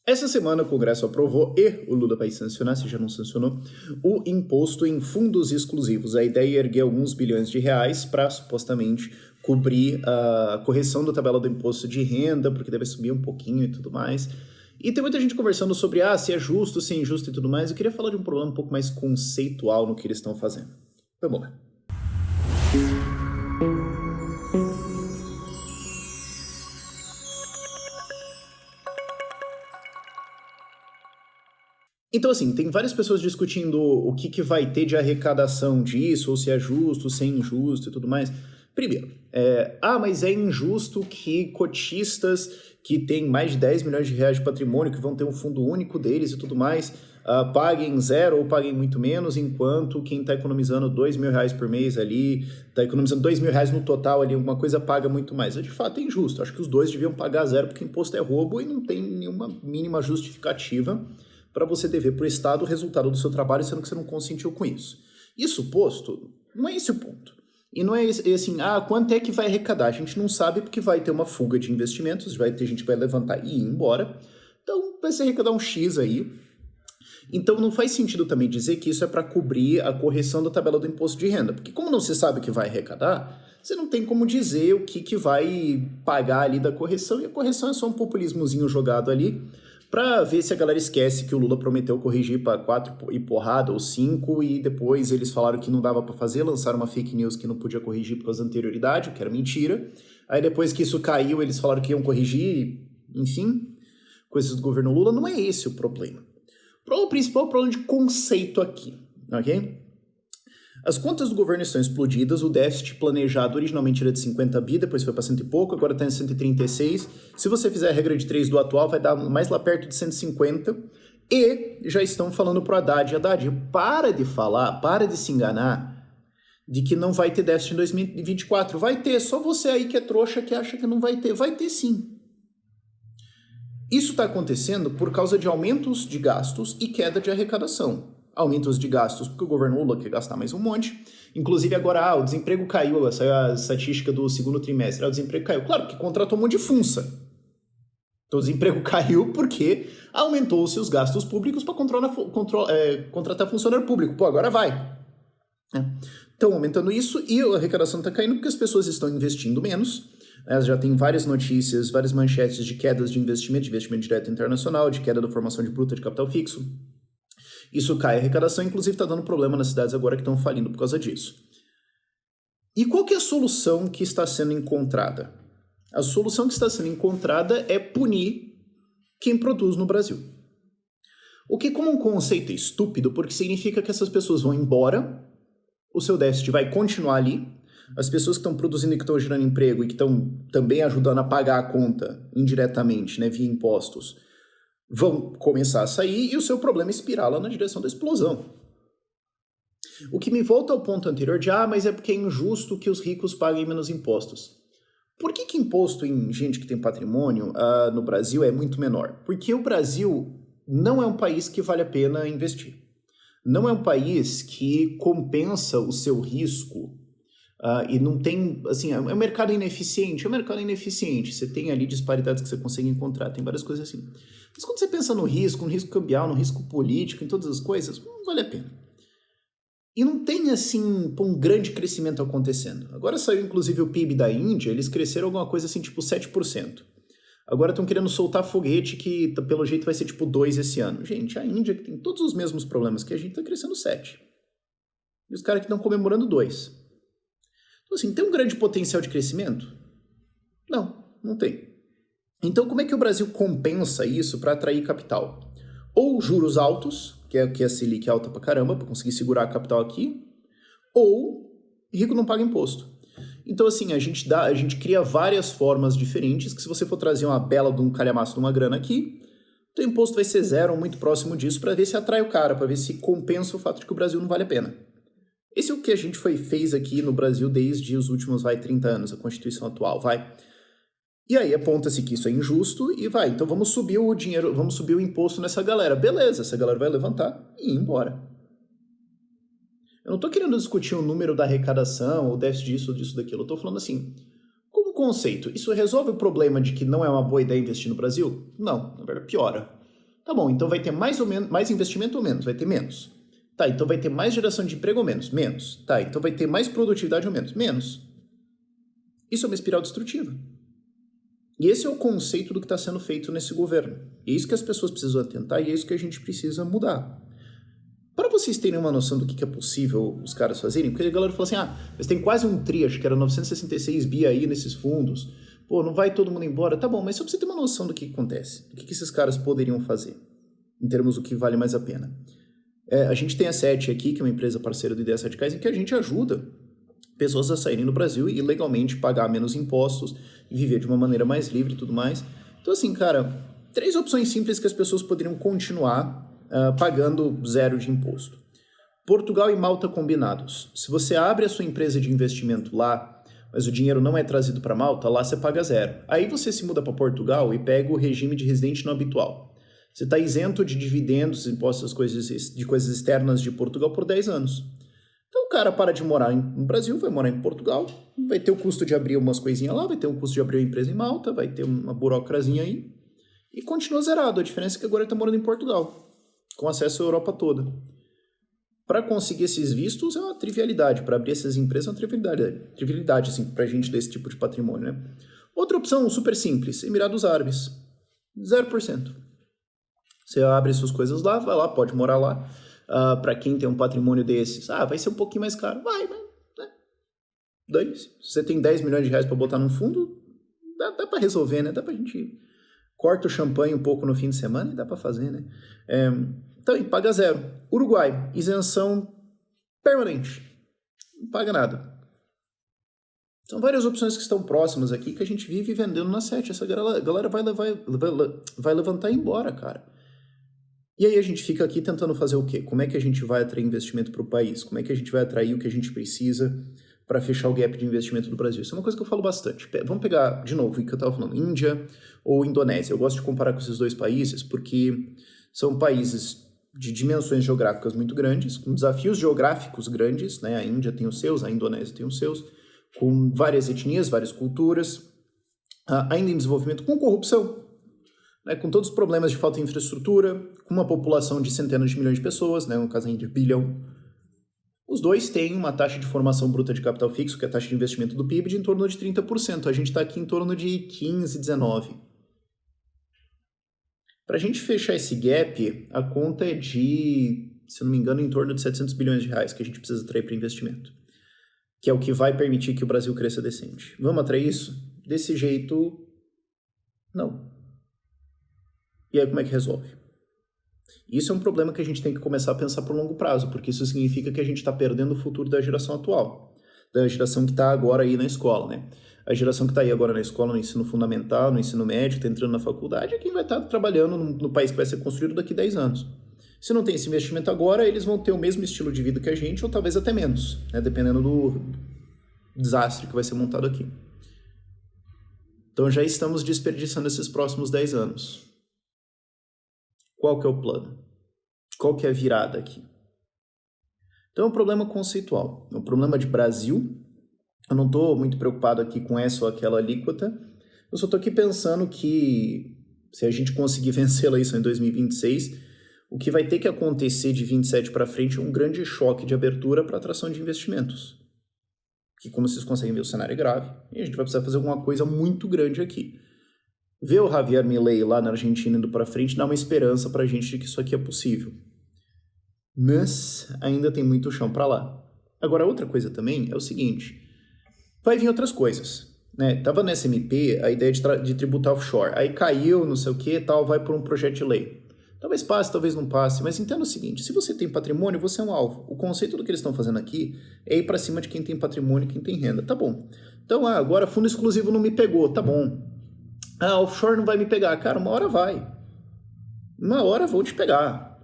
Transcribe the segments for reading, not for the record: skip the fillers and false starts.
Essa semana o Congresso aprovou e o Lula vai sancionar, se já não sancionou, o imposto em fundos exclusivos. A ideia é erguer alguns bilhões de reais para supostamente cobrir a correção da tabela do imposto de renda, porque deve subir um pouquinho e tudo mais. E tem muita gente conversando sobre se é justo, se é injusto e tudo mais. Eu queria falar de um problema um pouco mais conceitual no que eles estão fazendo. Vamos lá. Então, assim, tem várias pessoas discutindo o que vai ter de arrecadação disso, ou se é justo, se é injusto e tudo mais. Primeiro, mas é injusto que cotistas que têm mais de 10 milhões de reais de patrimônio, que vão ter um fundo único deles e tudo mais, paguem zero ou paguem muito menos, enquanto quem está economizando 2 mil reais por mês ali, está economizando 2 mil reais no total ali, alguma coisa paga muito mais. De fato é injusto, acho que os dois deviam pagar zero, porque imposto é roubo e não tem nenhuma mínima justificativa para você dever para o Estado o resultado do seu trabalho, sendo que você não consentiu com isso. Isso posto, não é esse o ponto. E não é assim, quanto é que vai arrecadar? A gente não sabe porque vai ter uma fuga de investimentos, vai ter gente que vai levantar e ir embora. Então vai se arrecadar um X aí. Então não faz sentido também dizer que isso é para cobrir a correção da tabela do imposto de renda. Porque como não se sabe o que vai arrecadar, você não tem como dizer o que vai pagar ali da correção. E a correção é só um populismozinho jogado ali, para ver se a galera esquece que o Lula prometeu corrigir para 4 e porrada ou 5, e depois eles falaram que não dava para fazer, lançaram uma fake news que não podia corrigir por causa da anterioridade, que era mentira. Aí depois que isso caiu, eles falaram que iam corrigir, enfim, coisas do governo Lula. Não é esse o problema. O principal problema de conceito aqui, ok? As contas do governo estão explodidas, o déficit planejado originalmente era de 50 bi, depois foi para 100 e pouco, agora está em 136. Se você fizer a regra de 3 do atual, vai dar mais lá perto de 150. E já estão falando pro Haddad, para de falar, para de se enganar de que não vai ter déficit em 2024. Vai ter, só você aí que é trouxa que acha que não vai ter. Vai ter sim. Isso está acontecendo por causa de aumentos de gastos e queda de arrecadação. Aumentos de gastos, porque o governo Lula quer gastar mais um monte. Inclusive agora, o desemprego caiu, saiu a estatística do segundo trimestre, o desemprego caiu. Claro, que contratou um monte de funça. Então o desemprego caiu porque aumentou-se os gastos públicos para contratar funcionário público. Pô, agora vai. Estão aumentando isso e a arrecadação está caindo porque as pessoas estão investindo menos. Já tem várias notícias, várias manchetes de quedas de investimento direto internacional, de queda da formação de bruta de capital fixo. Isso cai a arrecadação, inclusive está dando problema nas cidades agora que estão falindo por causa disso. E qual que é a solução que está sendo encontrada? A solução que está sendo encontrada é punir quem produz no Brasil. O que como um conceito é estúpido, porque significa que essas pessoas vão embora, o seu déficit vai continuar ali, as pessoas que estão produzindo e que estão gerando emprego e que estão também ajudando a pagar a conta indiretamente, né, via impostos, vão começar a sair e o seu problema espirala na direção da explosão. O que me volta ao ponto anterior de, mas é porque é injusto que os ricos paguem menos impostos. Por que imposto em gente que tem patrimônio no Brasil é muito menor? Porque o Brasil não é um país que vale a pena investir. Não é um país que compensa o seu risco e não tem, assim, é um mercado ineficiente. Você tem ali disparidades que você consegue encontrar, tem várias coisas assim. Mas quando você pensa no risco cambial, no risco político, em todas as coisas, não vale a pena. E não tem, assim, um grande crescimento acontecendo. Agora saiu, inclusive, o PIB da Índia, eles cresceram alguma coisa assim, tipo 7%. Agora estão querendo soltar foguete que, pelo jeito, vai ser tipo 2% esse ano. Gente, a Índia, que tem todos os mesmos problemas que a gente, está crescendo 7%. E os caras que estão comemorando 2%. Então, assim, tem um grande potencial de crescimento? Não tem. Então, como é que o Brasil compensa isso para atrair capital? Ou juros altos, que é a Selic alta pra caramba, para conseguir segurar a capital aqui, ou rico não paga imposto. Então, assim, a gente cria várias formas diferentes, que se você for trazer uma bela de um calhamaço de uma grana aqui, o teu imposto vai ser zero ou muito próximo disso, para ver se atrai o cara, para ver se compensa o fato de que o Brasil não vale a pena. Esse é o que a gente fez aqui no Brasil desde os últimos, 30 anos, a Constituição atual, E aí aponta-se que isso é injusto e então vamos subir o dinheiro, vamos subir o imposto nessa galera. Beleza, essa galera vai levantar e ir embora. Eu não estou querendo discutir o número da arrecadação, ou déficit disso ou disso daquilo. Eu estou falando assim, como conceito, isso resolve o problema de que não é uma boa ideia investir no Brasil? Não, na verdade piora. Tá bom, então vai ter mais ou menos, mais investimento ou menos? Vai ter menos. Tá, então vai ter mais geração de emprego ou menos? Menos. Tá, então vai ter mais produtividade ou menos? Menos. Isso é uma espiral destrutiva. E esse é o conceito do que está sendo feito nesse governo. E é isso que as pessoas precisam atentar e é isso que a gente precisa mudar. Para vocês terem uma noção do que é possível os caras fazerem, porque a galera fala assim, mas tem quase um tri, acho que era 966 bi aí nesses fundos, pô, não vai todo mundo embora, tá bom, mas só pra você ter uma noção do que acontece, do que esses caras poderiam fazer, em termos do que vale mais a pena. A gente tem a SET aqui, que é uma empresa parceira do Ideias Radicais, em que a gente ajuda pessoas a saírem do Brasil e legalmente pagar menos impostos, viver de uma maneira mais livre e tudo mais. Então assim, cara, 3 opções simples que as pessoas poderiam continuar pagando 0 de imposto. Portugal e Malta combinados. Se você abre a sua empresa de investimento lá, mas o dinheiro não é trazido para Malta, lá você paga 0. Aí você se muda para Portugal e pega o regime de residente não habitual. Você está isento de dividendos, impostos, de coisas externas de Portugal por 10 anos. Então o cara para de morar no Brasil, vai morar em Portugal, vai ter o custo de abrir umas coisinhas lá, vai ter o custo de abrir uma empresa em Malta, vai ter uma burocrazinha aí, e continua zerado. A diferença é que agora ele está morando em Portugal, com acesso à Europa toda. Para conseguir esses vistos é uma trivialidade, para abrir essas empresas é uma trivialidade assim, para gente desse tipo de patrimônio. Né? Outra opção super simples, Emirados Árabes, 0%. Você abre suas coisas lá, vai lá, pode morar lá. Para quem tem um patrimônio desses, vai ser um pouquinho mais caro, vai, né? Daí-se. Se você tem 10 milhões de reais para botar num fundo, dá para resolver, né? Dá pra gente corta o champanhe um pouco no fim de semana e dá para fazer, né? Então, paga 0. Uruguai, isenção permanente. Não paga nada. São várias opções que estão próximas aqui que a gente vive vendendo na SET. Essa galera vai levantar e ir embora, cara. E aí a gente fica aqui tentando fazer o quê? Como é que a gente vai atrair investimento para o país? Como é que a gente vai atrair o que a gente precisa para fechar o gap de investimento do Brasil? Isso é uma coisa que eu falo bastante. Vamos pegar, de novo, o que eu estava falando, Índia ou Indonésia. Eu gosto de comparar com esses 2 países porque são países de dimensões geográficas muito grandes, com desafios geográficos grandes, né? A Índia tem os seus, a Indonésia tem os seus, com várias etnias, várias culturas, ainda em desenvolvimento, com corrupção, né, com todos os problemas de falta de infraestrutura, com uma população de centenas de milhões de pessoas, né, no caso ainda de bilhão. Os 2 têm uma taxa de formação bruta de capital fixo, que é a taxa de investimento do PIB, de em torno de 30%. A gente está aqui em torno de 15%, 19%. Para a gente fechar esse gap, a conta é de, se não me engano, em torno de 700 bilhões de reais que a gente precisa atrair para investimento, que é o que vai permitir que o Brasil cresça decente. Vamos atrair isso? Desse jeito, não. E aí como é que resolve? Isso é um problema que a gente tem que começar a pensar por longo prazo, porque isso significa que a gente está perdendo o futuro da geração atual, da geração que está agora aí na escola, né? A geração que está aí agora na escola, no ensino fundamental, no ensino médio, está entrando na faculdade, é quem vai estar trabalhando no país que vai ser construído daqui a 10 anos. Se não tem esse investimento agora, eles vão ter o mesmo estilo de vida que a gente, ou talvez até menos, né? Dependendo do desastre que vai ser montado aqui. Então já estamos desperdiçando esses próximos 10 anos. Qual que é o plano? Qual que é a virada aqui? Então é um problema conceitual, é um problema de Brasil. Eu não estou muito preocupado aqui com essa ou aquela alíquota, eu só estou aqui pensando que se a gente conseguir vencê-la isso em 2026, o que vai ter que acontecer de 27 para frente é um grande choque de abertura para atração de investimentos. Que, como vocês conseguem ver, o cenário é grave e a gente vai precisar fazer alguma coisa muito grande aqui. Ver o Javier Milei lá na Argentina indo para frente dá uma esperança para a gente de que isso aqui é possível. Mas ainda tem muito chão para lá. Agora, outra coisa também é o seguinte, vai vir outras coisas, né? Tava nessa MP a ideia de tributar offshore, aí caiu, não sei o que, tal, vai por um projeto de lei. Talvez passe, talvez não passe, mas entenda o seguinte, se você tem patrimônio, você é um alvo. O conceito do que eles estão fazendo aqui é ir para cima de quem tem patrimônio e quem tem renda. Tá bom. Então, agora fundo exclusivo não me pegou, tá bom. Offshore não vai me pegar. Cara, uma hora vai. Uma hora vou te pegar.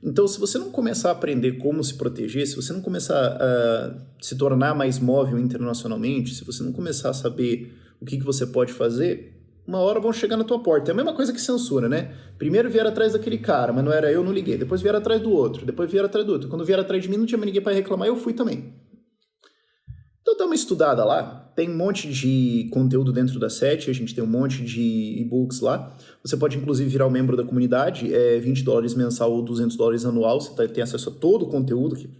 Então, se você não começar a aprender como se proteger, se você não começar a se tornar mais móvel internacionalmente, se você não começar a saber o que você pode fazer, uma hora vão chegar na tua porta. É a mesma coisa que censura, né? Primeiro vieram atrás daquele cara, mas não era eu, não liguei. Depois vieram atrás do outro, depois vieram atrás do outro. Quando vieram atrás de mim, não tinha mais ninguém para reclamar, eu fui também. Então dá uma estudada lá, tem um monte de conteúdo dentro da SET, a gente tem um monte de e-books lá. Você pode inclusive virar um membro da comunidade, é $20 mensal ou $200 anual, você tem acesso a todo o conteúdo, que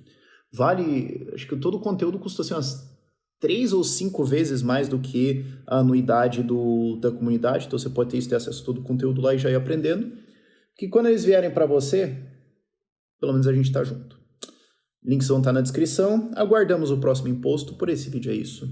vale, acho que todo o conteúdo custa assim, umas 3 ou 5 vezes mais do que a anuidade da comunidade, então você pode ter acesso a todo o conteúdo lá e já ir aprendendo, que quando eles vierem para você, pelo menos a gente tá junto. Links vão estar na descrição. Aguardamos o próximo imposto. Por esse vídeo é isso.